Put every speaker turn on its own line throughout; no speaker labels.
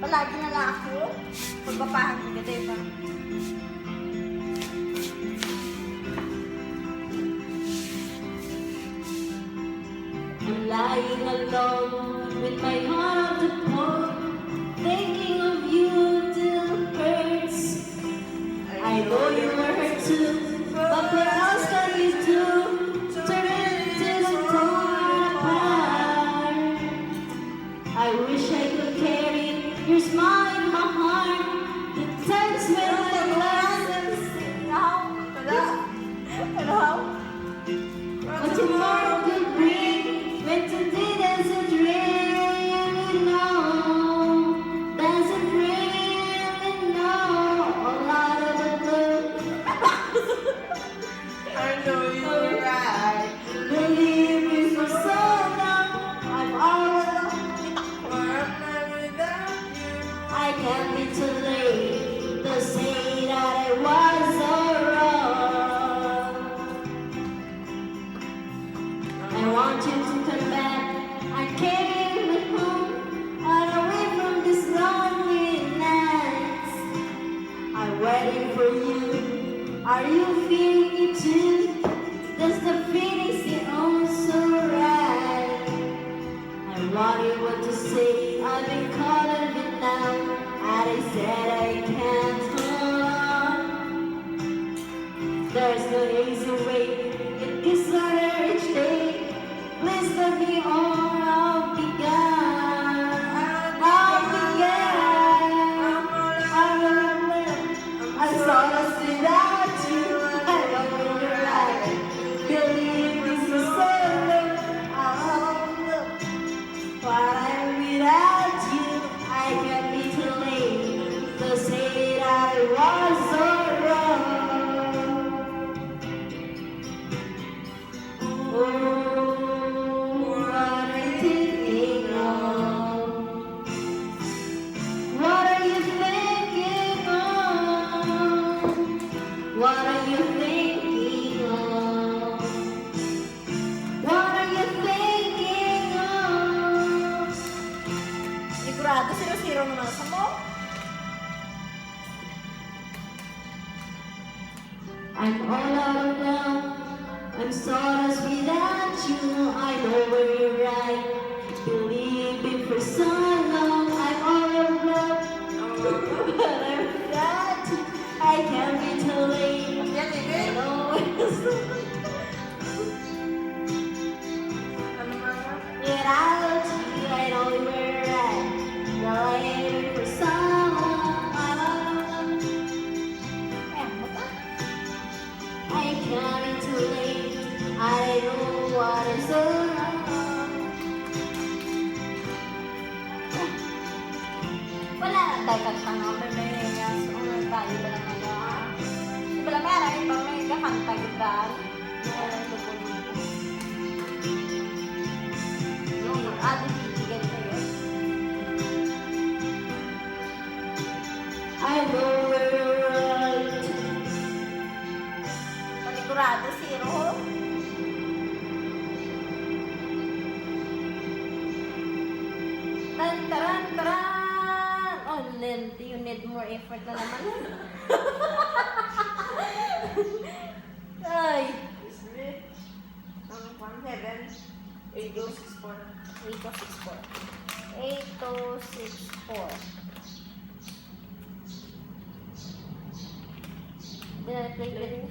Palagi na lang ako. Pagpapahan ko, diba?
I'm lying alone with my heart at home, thinking of you till it hurts. I know you were hurt too, but what else can you do? Turn it into torn apart. I wish I could carry your smile in my heart, the times when I lost. What tomorrow could bring, when today doesn't really know, doesn't really know a lot of the blue.
I know you're right.
Believe me for so long, I've all I can't be too late to say that I was so wrong. I want you to come back. I came home, all away from these lonely nights. I'm waiting for you. Are you feeling it too? Does the feeling seem oh so right? I wanted what to say. I've been caught up in now. And I said I can't hold on. There's no easy way. It gets harder each day. Please let me on. I'll be gone. I'll be gone. I'm lost without you. I know you're right. Believe me so long. I'll look. But I'm without you. I can't be too late to say that I was so wrong. Oh, what are you thinking of? What are you thinking of? What are you thinking of? What are you thinking of?
Sigurado, 0-0 naman sa mo.
I'm all out of love. I'm so lost without you. I know where you're right. Believe me for so long. I'm all out of love. But I'm without you. I can't be too late.
Yan,
I
Ibe.
know
Ano ba?
without you. I know you're right. Believe me for so long. I'm all out of love.
Eh, bata.
I can't be too late. I know what is so wrong.
Wala na dagat pa nga. May may nga. So, ano tayo ba lang nga? Wala nga rin. Pag may kakanta kita. Wala na ko dito. Yung adi bibigyan kayo.
I know we're right.
Panigurado, 0. Tan, taran, taran! Oh, you need more effort na naman. Ay!
8264.
8264. Dinala-play ko rin.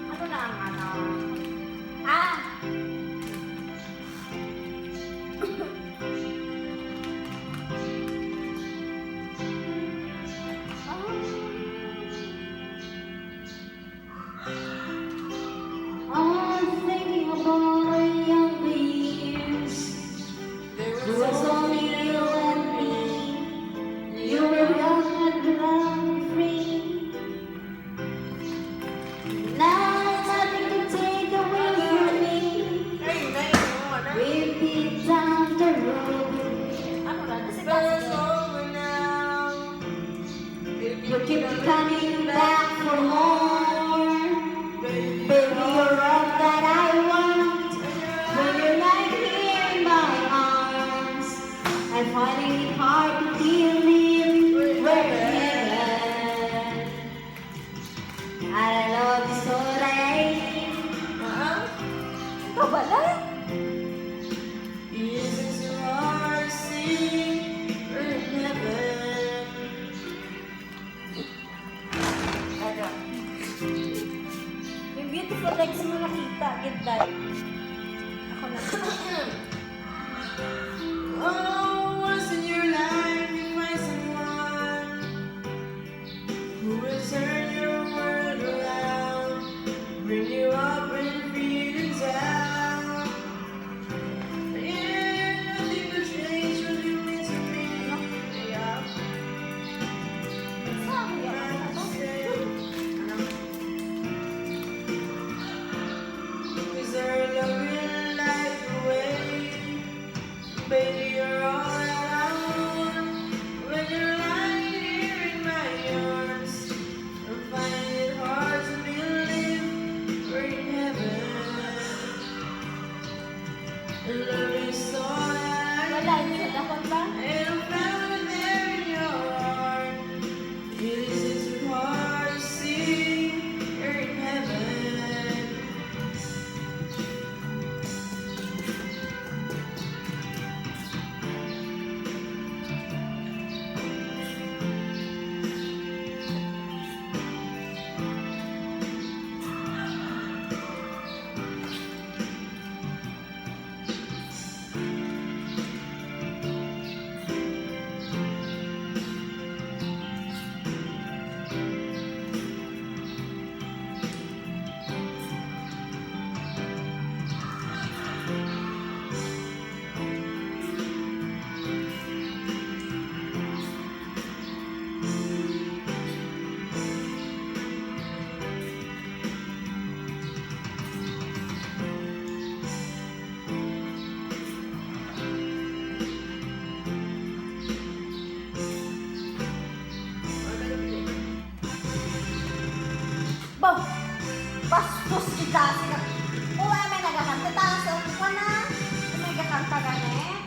Ano na ang ano? Ah!
I'm thinking about our younger years.
They
It
were
was
so
only you and me. finding it hard to believe we're in heaven. I love you so right.
Ikaw ba na?
Is it so hard to see we're in heaven?
Ano? Yung beautiful legs mo nakita. Give that. Ako na.
Oh, once in your life you find someone who will turn your world around, bring you up in freedom's out. Yeah, nothing will change what you mean to me. Yeah,
Saan yan?
I
Ano?
say, 'cause our love will light the way. Baby, you're all that I want. When you're lying here in my arms, I find it hard to believe we're in heaven. I love you so that
Wala. Yung sa dakot ba?
and I found it there in your heart. It is too hard to see you're in heaven.
Bo! Bastos kita. Uwa, may nagakanta. Tapos, upo na. May nagakanta ka na eh.